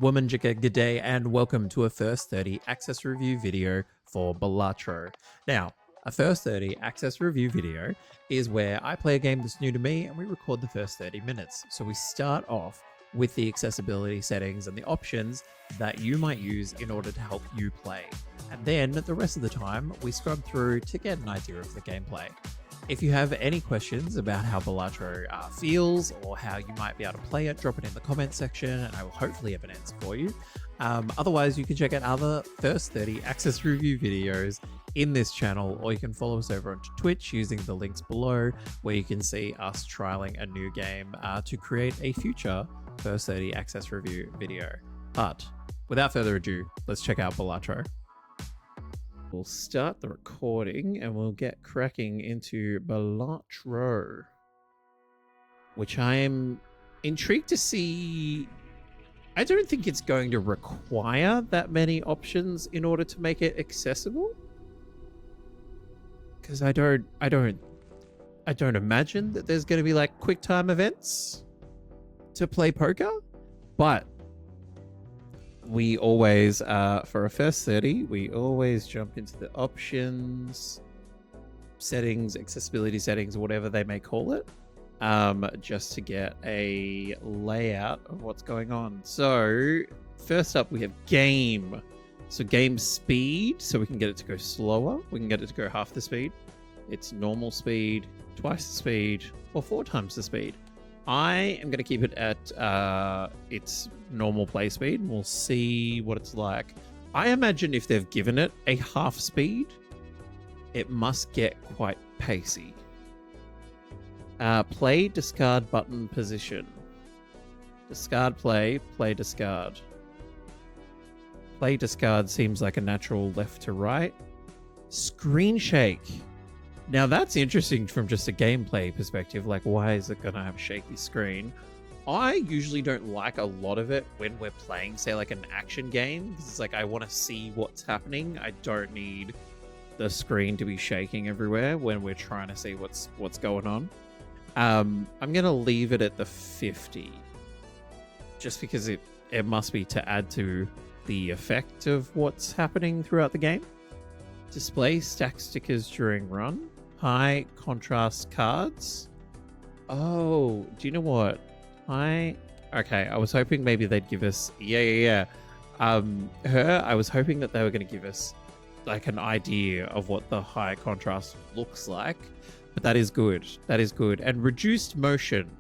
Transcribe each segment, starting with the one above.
Womenjika, good day, and welcome to a First 30 Access Review video for Balatro. Now, a First 30 Access Review video is where I play a game that's new to me and we record the first 30 minutes. So we start off with the accessibility settings and the options that you might use in order to help you play. And then the rest of the time, we scrub through to get an idea of the gameplay. If you have any questions about how Balatro feels or how you might be able to play it, drop it in the comments section and I will hopefully have an answer for you. Otherwise, you can check out other First 30 Access Review videos in this channel, or you can follow us over onto Twitch using the links below, where you can see us trialing a new game to create a future First 30 Access Review video. But without further ado, let's check out Balatro. We'll start the recording and we'll get cracking into Balatro, which I am intrigued to see. I don't think it's going to require that many options in order to make it accessible, because I don't imagine that there's going to be like quick time events to play poker, but we always, for a first 30, we always jump into the options, settings, accessibility settings, whatever they may call it, just to get a layout of what's going on. So first up, we have game. So game speed, so we can get it to go slower. We can get it to go half the speed. It's normal speed, twice the speed, or 4 times the speed. I am going to keep it at its normal play speed, and we'll see what it's like. I imagine if they've given it a half speed, it must get quite pacey. Play, discard button position. Discard, play, discard. Play, discard seems like a natural left to right. Screen shake. Now that's interesting from just a gameplay perspective. Like, why is it going to have a shaky screen? I usually don't like a lot of it when we're playing, say, like an action game, because it's like I want to see what's happening. I don't need the screen to be shaking everywhere when we're trying to see what's going on. I'm going to leave it at the 50, just because it must be to add to the effect of what's happening throughout the game. Display stack stickers during run. High contrast cards. Oh, do you know what? Okay, I was hoping maybe they'd give us... Yeah. I was hoping that they were going to give us like an idea of what the high contrast looks like. But that is good. That is good. And reduced motion.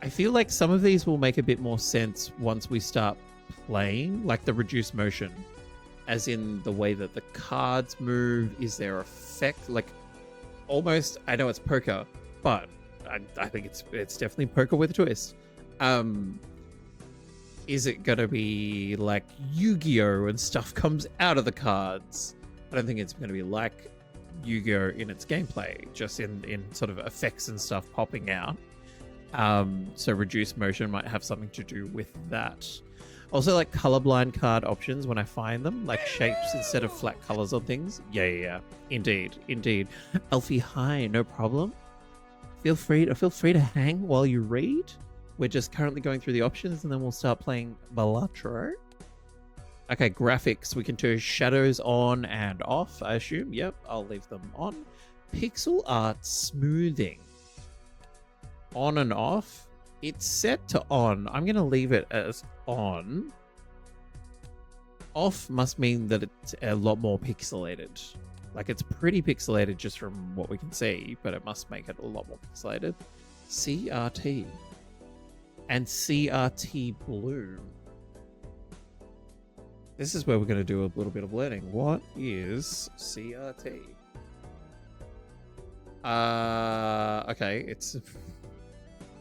I feel like some of these will make a bit more sense once we start playing, like the reduced motion. As in the way that the cards move, is there effect? Like, almost, I know it's poker, but I think it's definitely poker with a twist. Is it gonna be like Yu-Gi-Oh! And stuff comes out of the cards? I don't think it's gonna be like Yu-Gi-Oh! In its gameplay, just in sort of effects and stuff popping out. So reduced motion might have something to do with that. Also, like colorblind card options when I find them, like shapes instead of flat colors on things. Yeah. Indeed. Alfie, hi, no problem. Feel free to hang while you read. We're just currently going through the options and then we'll start playing Balatro. Okay, graphics. We can turn shadows on and off, I assume. Yep, I'll leave them on. Pixel art smoothing. On and off. It's set to on. I'm going to leave it as on. Off must mean that it's a lot more pixelated. Like, it's pretty pixelated just from what we can see, but it must make it a lot more pixelated. CRT. And CRT bloom. This is where we're going to do a little bit of learning. What is CRT? Okay,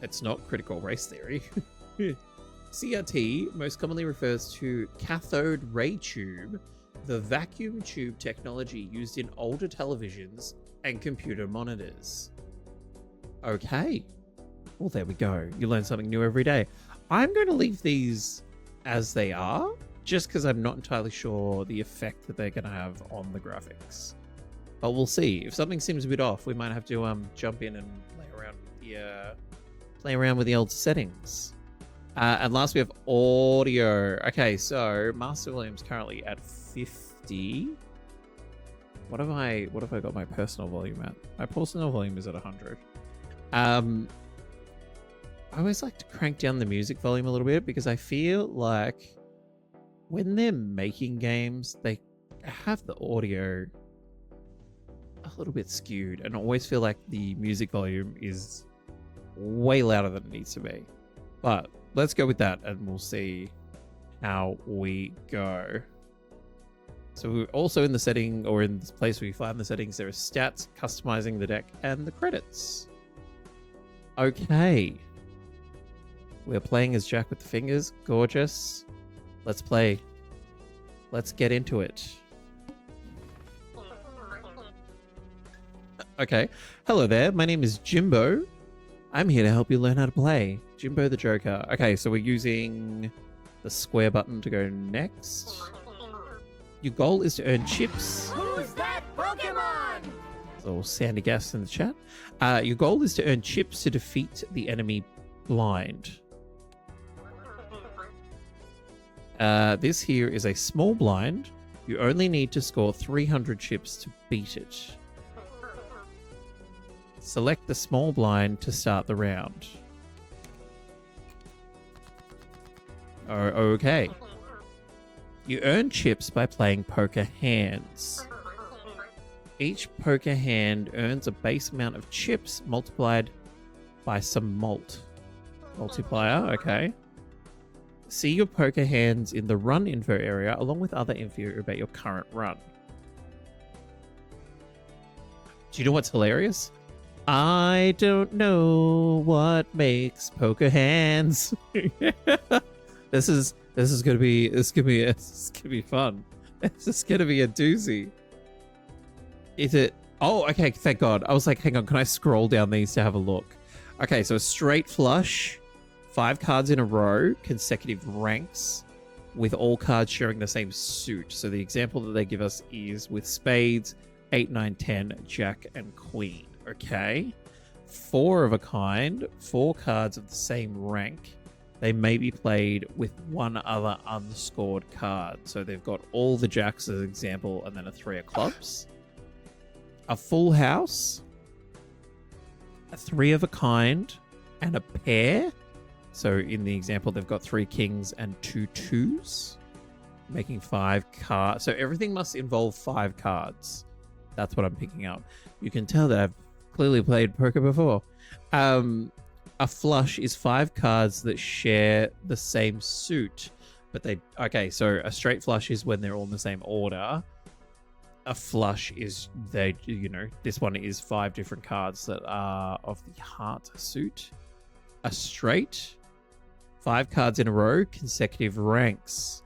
it's not critical race theory. CRT most commonly refers to cathode ray tube, the vacuum tube technology used in older televisions and computer monitors. Okay. Well, there we go. You learn something new every day. I'm going to leave these as they are, just because I'm not entirely sure the effect that they're going to have on the graphics. But we'll see. If something seems a bit off, we might have to jump in and play around with the old settings. And last we have audio. Okay, so master volume's currently at 50. What have I got my personal volume at? My personal volume is at 100. I always like to crank down the music volume a little bit because I feel like when they're making games, they have the audio a little bit skewed, and I always feel like the music volume is way louder than it needs to be. But let's go with that and we'll see how we go. So we're also in the setting, or in this place where you find the settings, there are stats, customizing the deck, and the credits. Okay. We're playing as Jack with the Fingers. Gorgeous. Let's play. Let's get into it. Okay. Hello there. My name is Jimbo. I'm here to help you learn how to play. Jimbo the Joker. Okay, so we're using the square button to go next. Your goal is to earn chips. Who's that Pokemon? So Sandy Gas in the chat. Your goal is to earn chips to defeat the enemy blind. This here is a small blind. You only need to score 300 chips to beat it. Select the small blind to start the round. Okay. You earn chips by playing poker hands. Each poker hand earns a base amount of chips multiplied by some multiplier, okay. See your poker hands in the run info area along with other info about your current run. Do you know what's hilarious? I don't know what makes poker hands. This is gonna be fun. This is gonna be a doozy. Is it? Oh, okay. Thank God. I was like, hang on. Can I scroll down these to have a look? Okay, so a straight flush, 5 cards in a row, consecutive ranks, with all cards sharing the same suit. So the example that they give us is with spades, 8, 9, 10, Jack, and Queen. Okay. 4 of a kind, 4 cards of the same rank. They may be played with one other unscored card. So they've got all the jacks as an example, and then a 3 of clubs. A full house, a 3 of a kind, and a pair. So in the example, they've got 3 kings and 2 twos, making 5 cards. So everything must involve 5 cards. That's what I'm picking up. You can tell that I've clearly played poker before. A flush is 5 cards that share the same suit, but they... Okay, so a straight flush is when they're all in the same order. A flush is this one is 5 different cards that are of the heart suit. A straight, 5 cards in a row, consecutive ranks.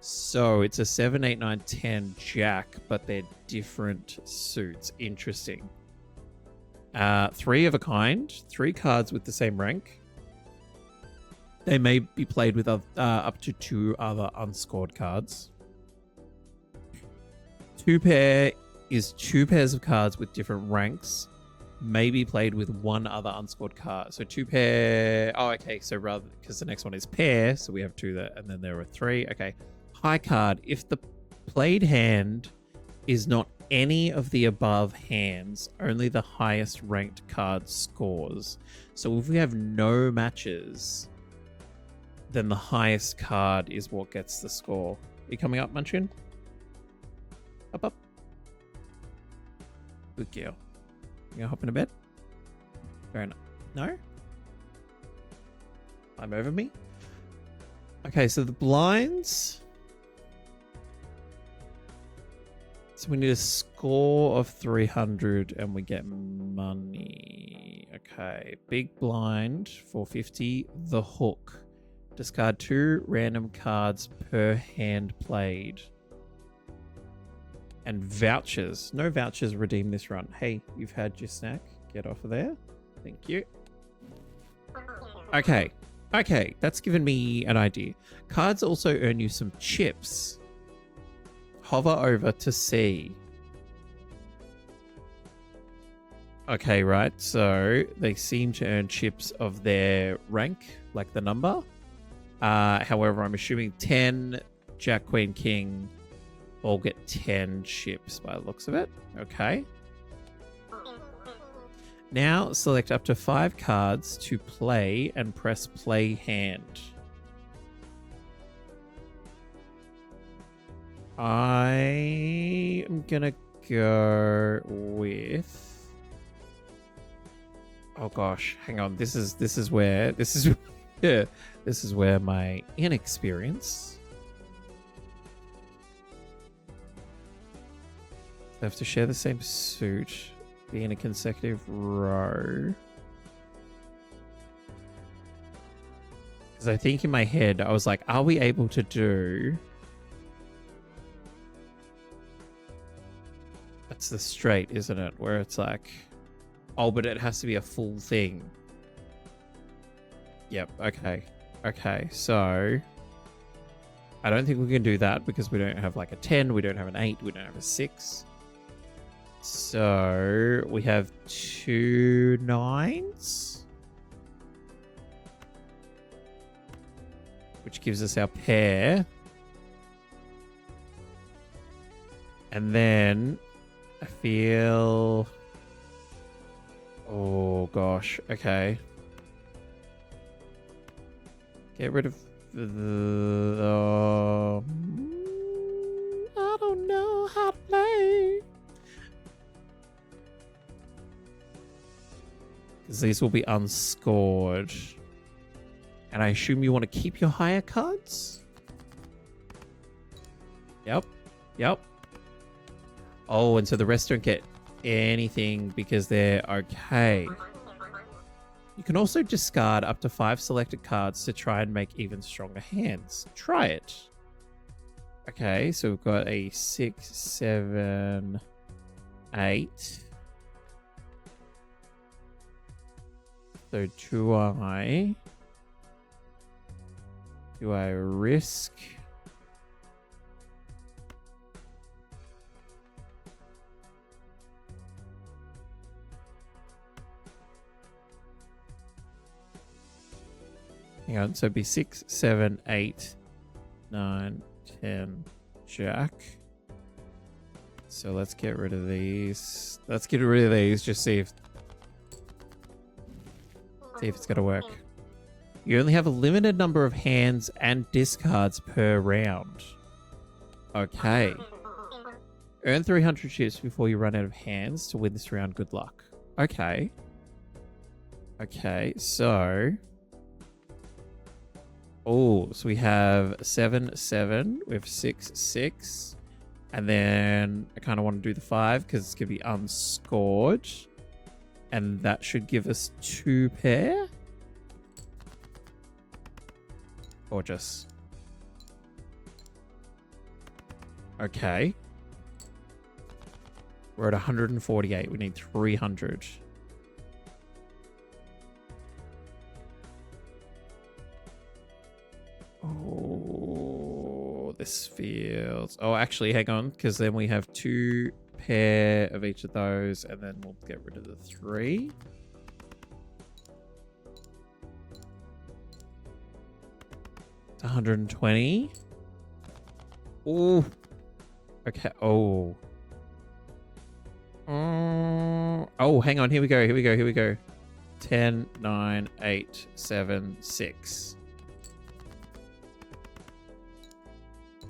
So it's a 7, 8, 9, 10 Jack, but they're different suits. Interesting. 3 of a kind, 3 cards with the same rank. They may be played with up to 2 other unscored cards. 2 pair is 2 pairs of cards with different ranks. May be played with 1 other unscored card. So 2 pair. Oh, okay. So rather, because the next one is pair, so we have 2 there, and then there are 3. Okay. High card. If the played hand is not any of the above hands, only the highest ranked card scores. So if we have no matches, then the highest card is what gets the score. Are you coming up, Munchkin? Up. Good girl. You gonna hop in a bed? Fair enough. No? I'm over me? Okay, so the blinds. So we need a score of 300 and we get money. Okay, big blind, 450. The hook. Discard 2 random cards per hand played. And vouchers. No vouchers redeem this run. Hey, you've had your snack. Get off of there. Thank you. Okay. Okay, that's given me an idea. Cards also earn you some chips. Hover over to see. Okay, right. So they seem to earn chips of their rank, like the number. However, I'm assuming 10 Jack, Queen, King all get 10 chips by the looks of it. Okay. Now select up to 5 cards to play and press play hand. I am gonna go with. Oh gosh, hang on. This is where yeah, this is where my inexperience. They have to share the same suit, be in a consecutive row. Because I think in my head, I was like, are we able to do... That's the straight, isn't it? Where it's like, oh, but it has to be a full thing. Yep, okay. Okay, so... I don't think we can do that because we don't have like a 10, we don't have an 8, we don't have a 6. So we have 2 9s, which gives us our pair. And then I feel, oh gosh, okay. Get rid of the I don't know how to play. Because these will be unscored. And I assume you want to keep your higher cards? Yep. Yep. Oh, and so the rest don't get anything because they're okay. You can also discard up to 5 selected cards to try and make even stronger hands. Try it. Okay, so we've got a 6, 7, 8. So do I risk? Hang on, so it'd be 6, 7, 8, 9, 10, Jack. So let's get rid of these. Let's get rid of these, just see if it's gonna work. You only have a limited number of hands and discards per round. Okay. Earn 300 chips before you run out of hands to win this round. Good luck. Okay. Okay, so... Oh, so we have 7, 7. We have 6, 6. And then I kind of want to do the 5 because it's going to be unscored. And that should give us 2 pair. Gorgeous. Okay. We're at 148. We need 300. Oh, this feels... Oh, actually, hang on. Because then we have 2 pair of each of those. And then we'll get rid of the 3. It's 120. Oh. Okay. Oh. Oh, hang on. Here we go. Here we go. Here we go. 10, 9, 8, 7, 6.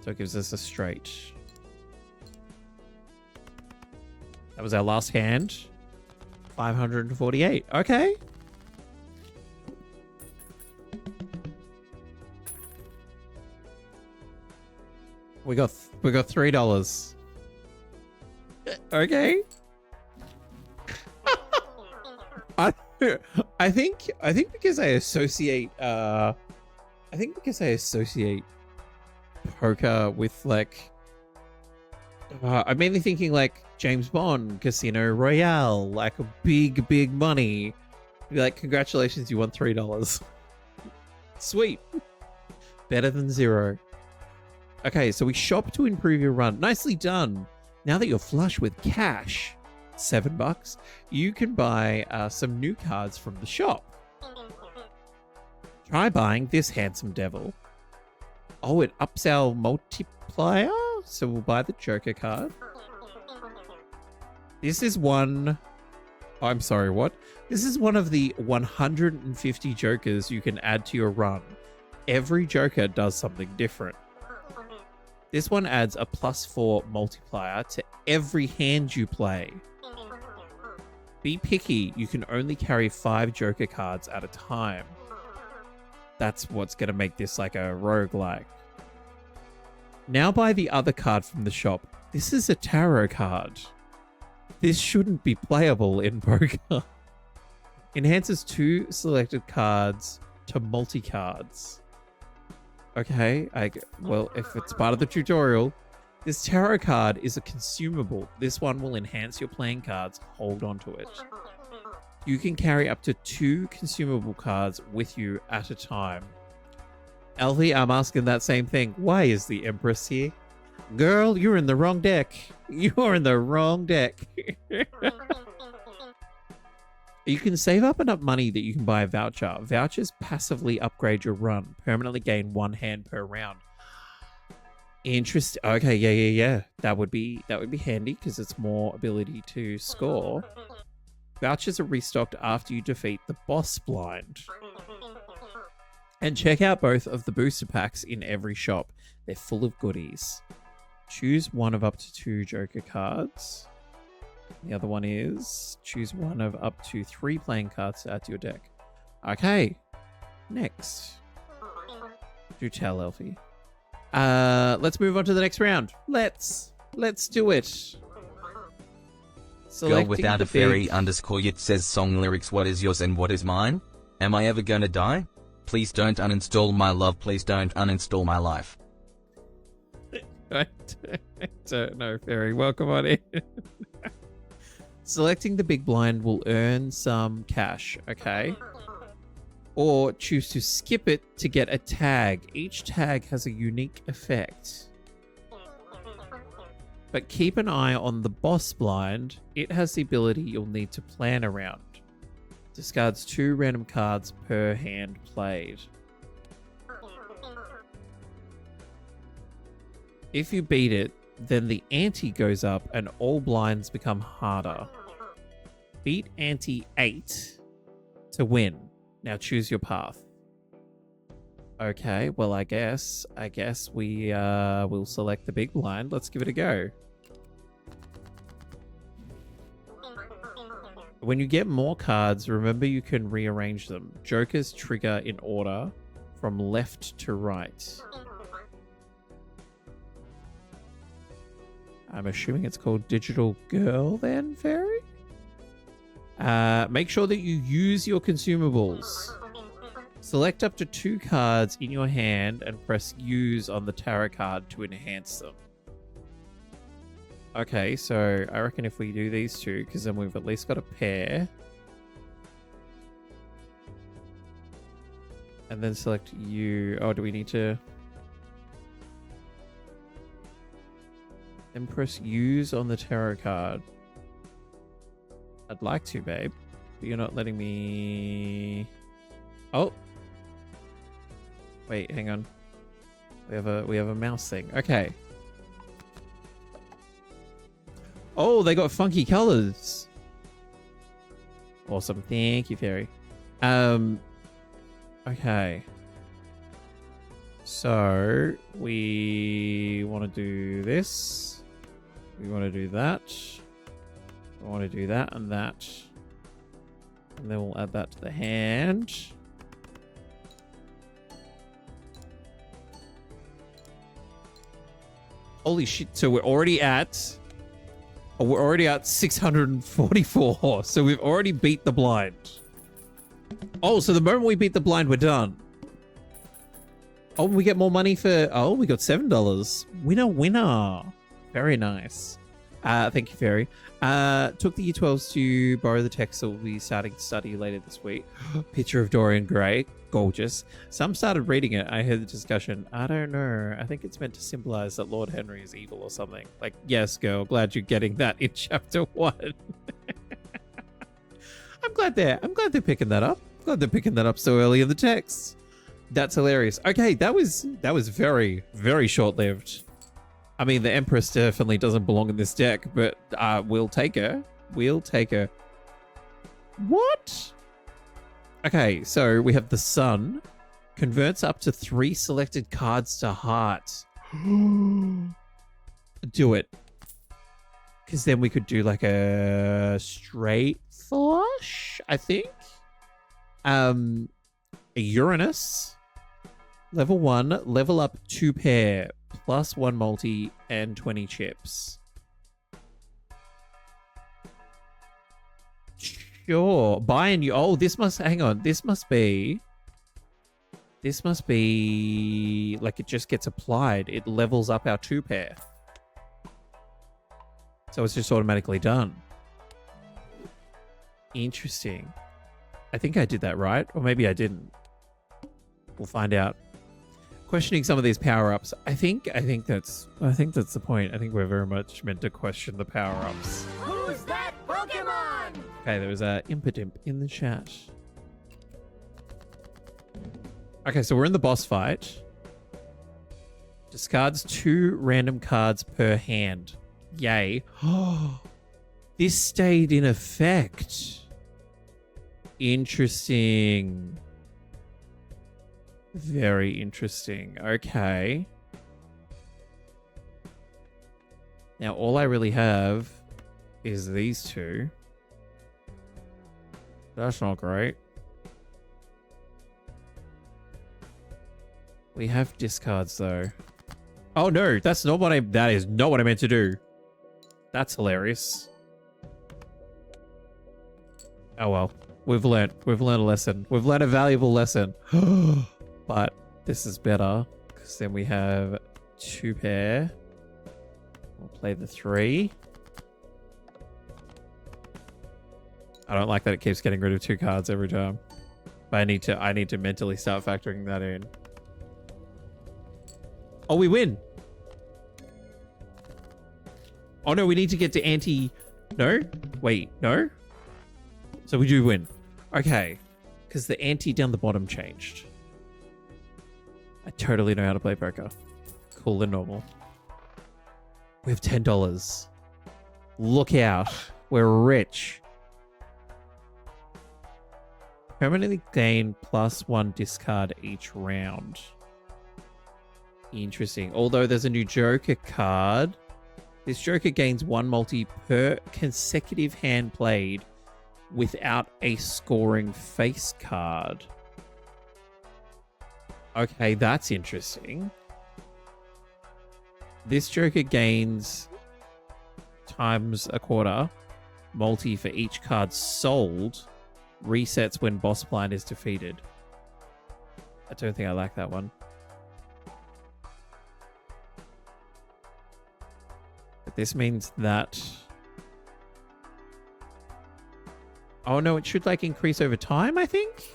So it gives us a straight. That was our last hand. 548. Okay. We got $3. Okay. I think because I associate poker with like I'm mainly thinking like James Bond, Casino Royale, like a big money. Be like, congratulations, you won $3. Sweet. Better than 0. Okay, so we shop to improve your run. Nicely done. Now that you're flush with cash, $7, you can buy some new cards from the shop. Try buying this handsome devil. Oh, it ups our multiplier? So we'll buy the Joker card. This is one... Oh, I'm sorry, what? This is one of the 150 Jokers you can add to your run. Every Joker does something different. This one adds a +4 multiplier to every hand you play. Be picky, you can only carry 5 Joker cards at a time. That's what's going to make this like a roguelike. Now buy the other card from the shop. This is a tarot card. This shouldn't be playable in poker. Enhances 2 selected cards to multi-cards. Okay, well, if it's part of the tutorial, this tarot card is a consumable. This one will enhance your playing cards. Hold on to it. You can carry up to 2 consumable cards with you at a time. Alfie, I'm asking that same thing. Why is the Empress here? Girl, you're in the wrong deck. You're in the wrong deck. You can save up enough money that you can buy a voucher. Vouchers passively upgrade your run. Permanently gain 1 hand per round. Interesting. Okay, yeah. That would be handy because it's more ability to score. Vouchers are restocked after you defeat the boss blind. And check out both of the booster packs in every shop. They're full of goodies. Choose one of up to 2 Joker cards. The other one is choose one of up to 3 playing cards to add to your deck. Okay. Next. Do tell, Elfie. Let's move on to the next round. Let's do it. Girl without a fairy _ it says song lyrics, what is yours and what is mine? Am I ever gonna die? Please don't uninstall my love, please don't uninstall my life. I don't know, fairy. Welcome on in. Selecting the big blind will earn some cash, okay? Or choose to skip it to get a tag. Each tag has a unique effect. But keep an eye on the boss blind. It has the ability you'll need to plan around. Discards 2 random cards per hand played. If you beat it, then the ante goes up and all blinds become harder. Beat ante 8 to win. Now choose your path. Okay, well I guess we will select the big blind. Let's give it a go. When you get more cards, remember you can rearrange them. Jokers trigger in order from left to right. I'm assuming it's called Digital Girl then, Fairy? Make sure that you use your consumables. Select up to 2 cards in your hand and press use on the tarot card to enhance them. Okay, so I reckon if we do these 2, because then we've at least got a pair. And then select you. Oh, do we need to... Then press use on the tarot card. I'd like to, babe. But you're not letting me... Oh! Wait, hang on. We have a mouse thing. Okay. Oh, they got funky colors. Awesome. Thank you, Fairy. Okay. So, we want to do this. We want to do that. We want to do that and that. And then we'll add that to the hand. Holy shit. So we're already at... Oh, we're already at 644. So we've already beat the blind. Oh, so the moment we beat the blind, we're done. Oh, we get more money for... Oh, we got $7. Winner. Very nice. Thank you, Fairy. Took the Year 12s to borrow the text that we'll be starting to study later this week. Picture of Dorian Gray. Gorgeous. Some started reading it. I heard the discussion. I don't know. I think it's meant to symbolize that Lord Henry is evil or something. Like, yes, girl. Glad you're getting that in chapter 1. I'm glad they're picking that up. Glad they're picking that up so early in the text. That's hilarious. Okay, that was very, very short-lived. I mean, the Empress definitely doesn't belong in this deck, but we'll take her. We'll take her. What? Okay, so we have the Sun. Converts up to 3 selected cards to heart. Do it. Because then we could do like a straight flush, I think. A Uranus. Level 1, level up 2 pair, plus 1 multi, and 20 chips. Sure. Buy a new... Oh, this must... Hang on. This must be... Like it just gets applied. It levels up our 2 pair. So it's just automatically done. Interesting. I think I did that right. Or maybe I didn't. We'll find out. Questioning some of these power-ups. I think that's the point. I think we're very much meant to question the power-ups. Who's that Pokemon? Okay, there was a Impidimp in the chat. Okay, so we're in the boss fight. Discards 2 random cards per hand. Yay. Oh, this stayed in effect. Interesting. Very interesting. Okay. Now, all I really have is these 2. That's not great. We have discards, though. Oh, no. That is not what I meant to do. That's hilarious. Oh, well. We've learned a lesson. We've learned a valuable lesson. But this is better because then we have 2 pair. We'll play the 3. I don't like that it keeps getting rid of 2 cards every time. But I need to mentally start factoring that in. Oh, we win. Oh no, we need to get to anti... No? Wait, no? So we do win. Okay. Because the ante down the bottom changed. I totally know how to play poker. Cool and normal. We have $10. Look out. We're rich. Permanently gain +1 discard each round. Interesting. Although there's a new Joker card. This Joker gains 1 multi per consecutive hand played without a scoring face card. Okay, that's interesting. This Joker gains ×1/4 multi for each card sold. Resets when boss blind is defeated. I don't think I like that one. But this means that... Oh no, it should like increase over time, I think?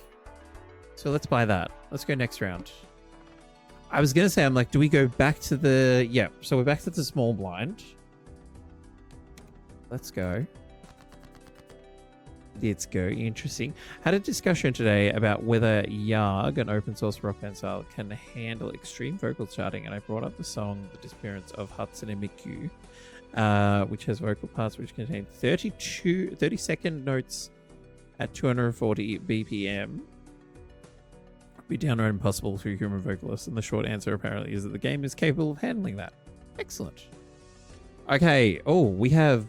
So let's buy that. Let's go next round. I was going to say, I'm like, do we go back to the... Yeah, so we're back to the small blind. Let's go. Let's go. Interesting. Had a discussion today about whether Yarg, an open source rock band style, can handle extreme vocal charting, and I brought up the song The Disappearance of Hatsune Miku, which has vocal parts which contain 30-second notes at 240 BPM. Be downright impossible for human vocalists, and the short answer apparently is that the game is capable of handling that. Excellent. Okay. Oh, we have...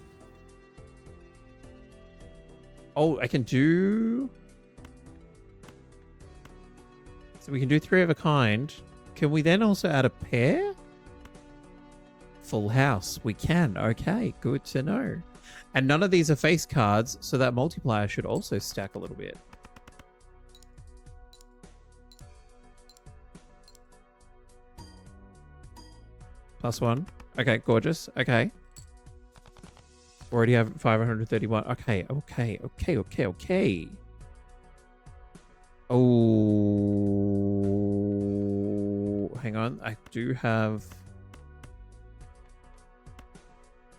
Oh, I can do... So we can do 3 of a kind. Can we then also add a pair? Full house. We can. Okay, good to know. And none of these are face cards, so that multiplier should also stack a little bit. +1. Okay, gorgeous. Okay. Already have 531. Okay. Oh, hang on. I do have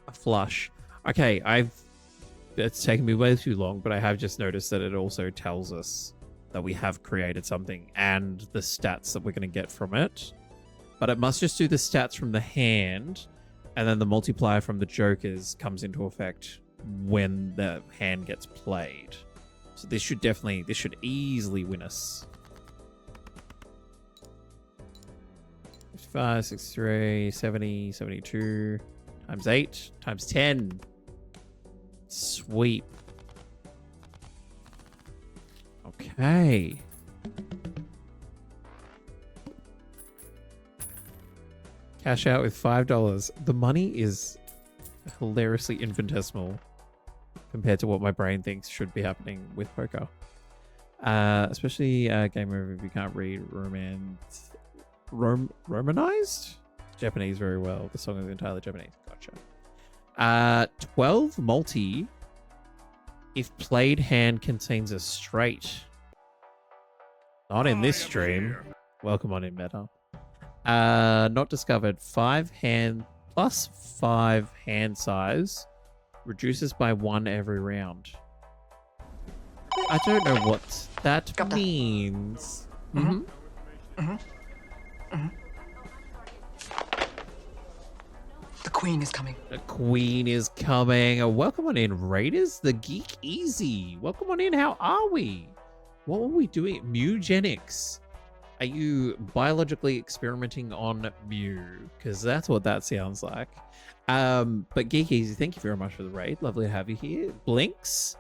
a flush. Okay, it's taken me way too long, but I have just noticed that it also tells us that we have created something and the stats that we're going to get from it. But it must just do the stats from the hand, and then the multiplier from the jokers comes into effect when the hand gets played. So this should easily win us. 55, 63, 70, 72, times 8, times 10. Sweep. Okay. Cash out with $5. The money is hilariously infinitesimal compared to what my brain thinks should be happening with poker. Especially game over if you can't read Romanized? Japanese very well. The song is entirely Japanese. Gotcha. 12 multi if played hand contains a straight. Not in this stream. Welcome on in, Meta. Not discovered. 5 hand plus 5 hand size reduces by 1 every round. I don't know what that means. The queen is coming. The queen is coming. Welcome on in, Raiders. The Geek Easy. Welcome on in. How are we? What were we doing? Mewgenics. Are you biologically experimenting on Mew? Because that's what that sounds like. But Geek Easy, thank you very much for the raid. Lovely to have you here. Blinks.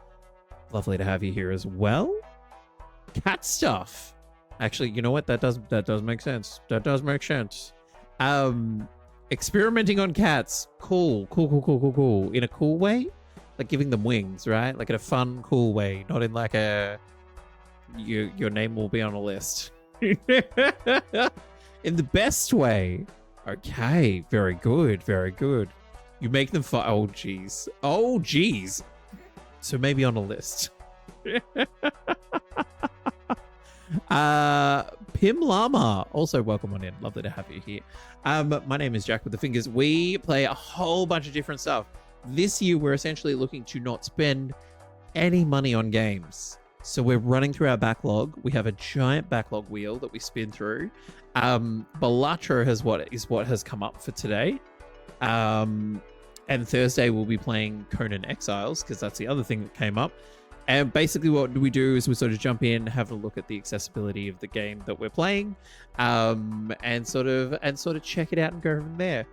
Lovely to have you here as well. Cat stuff. Actually, you know what? That does make sense. That does make sense. Experimenting on cats. Cool. In a cool way? Like giving them wings, right? Like in a fun, cool way. Not in like a your name will be on a list. In the best way. Okay. Very good. Very good. You make them for oh geez. Oh geez. So maybe on a list. Pim Llama, also welcome on in. Lovely to have you here. My name is Jack with the Fingers. We play a whole bunch of different stuff. This year, we're essentially looking to not spend any money on games. So we're running through our backlog. We have a giant backlog wheel that we spin through. Balatro is what has come up for today. And Thursday we'll be playing Conan Exiles because that's the other thing that came up. And basically what we do is we sort of jump in, have a look at the accessibility of the game that we're playing, and sort of check it out and go from there.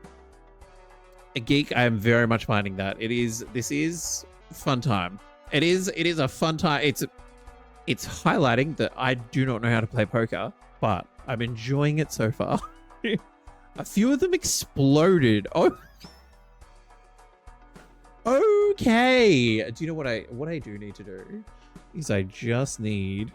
A geek, I am very much finding that this is fun time. It is a fun time. It's highlighting that I do not know how to play poker, but I'm enjoying it so far. A few of them exploded. Oh. Okay. Do you know what I do need to do? Is I just need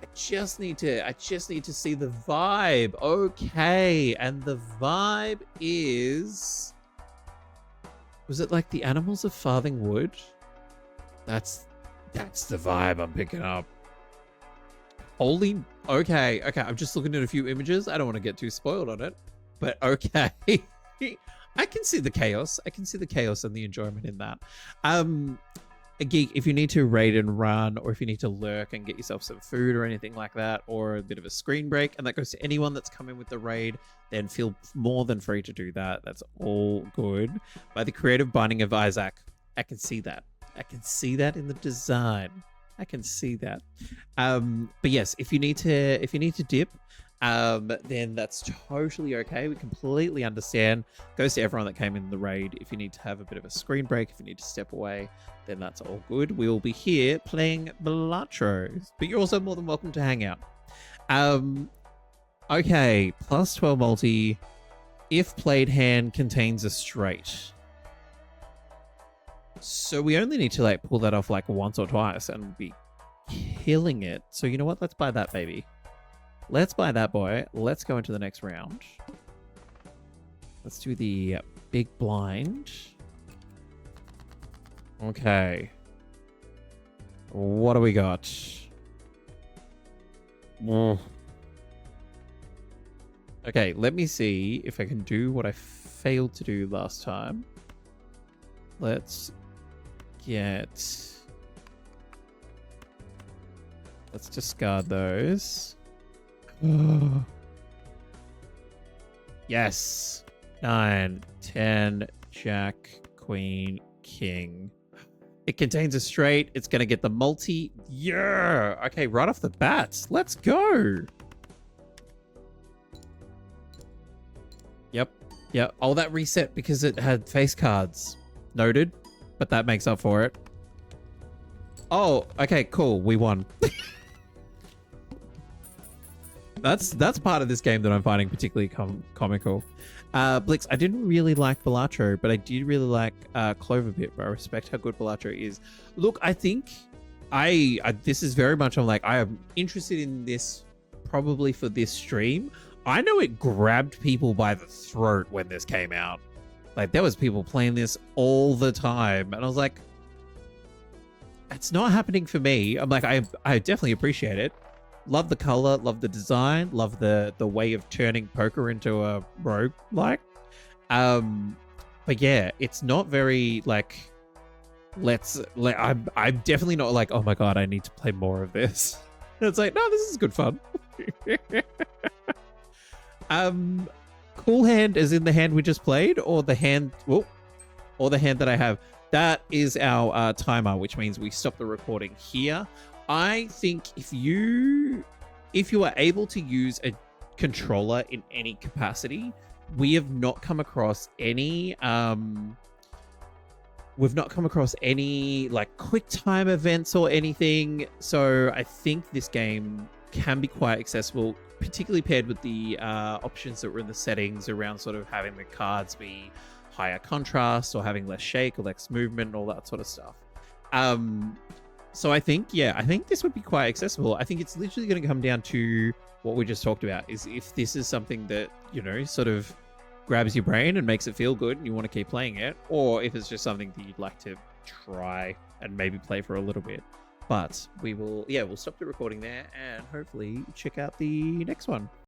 to see the vibe. Okay. And the vibe is, was it like the animals of Farthing Wood? That's the vibe I'm picking up. Holy, okay. I'm just looking at a few images. I don't want to get too spoiled on it, but okay. I can see the chaos. I can see the chaos and the enjoyment in that. A geek, if you need to raid and run, or if you need to lurk and get yourself some food or anything like that, or a bit of a screen break, and that goes to anyone that's come in with the raid, then feel more than free to do that. That's all good. By the creative binding of Isaac, I can see that. I can see that in the design. I can see that. But yes, if you need to dip, then that's totally okay. We completely understand. Goes to everyone that came in the raid. If you need to have a bit of a screen break, if you need to step away, then that's all good. We will be here playing Balatro, but you're also more than welcome to hang out. Okay, plus 12 multi. If played hand contains a straight. So we only need to like pull that off like once or twice and be killing it. So you know what? Let's buy that baby. Let's buy that boy. Let's go into the next round. Let's do the big blind. Okay. What do we got? Okay, let me see if I can do what I failed to do last time. Let's get Let's discard those. Yes. 9, 10, Jack, Queen, King. It contains a straight. It's going to get the multi. Yeah. Okay, right off the bat. Let's go. Yep. Yeah. Oh, that reset because it had face cards. Noted. But that makes up for it. Oh, okay, cool. We won. That's part of this game that I'm finding particularly comical. Blix, I didn't really like Balatro, but I did really like Cloverbit, but I respect how good Balatro is. Look, I think I this is very much I'm like, I am interested in this probably for this stream. I know it grabbed people by the throat when this came out. Like, there was people playing this all the time, and I was like, it's not happening for me. I'm like, I definitely appreciate it. Love the color, love the design, love the way of turning poker into a rogue like. But yeah, it's not very like I'm definitely not like, oh my god, I need to play more of this. It's like, no, this is good fun. Cool hand is in the hand we just played, or the hand or the hand that I have. That is our timer, which means we stop the recording here. I think if you are able to use a controller in any capacity, we have not come across any like quick time events or anything. So I think this game can be quite accessible, particularly paired with the options that were in the settings around sort of having the cards be higher contrast or having less shake or less movement and all that sort of stuff. So I think this would be quite accessible. I think it's literally going to come down to what we just talked about, is if this is something that, you know, sort of grabs your brain and makes it feel good and you want to keep playing it, or if it's just something that you'd like to try and maybe play for a little bit. But we'll stop the recording there and hopefully check out the next one.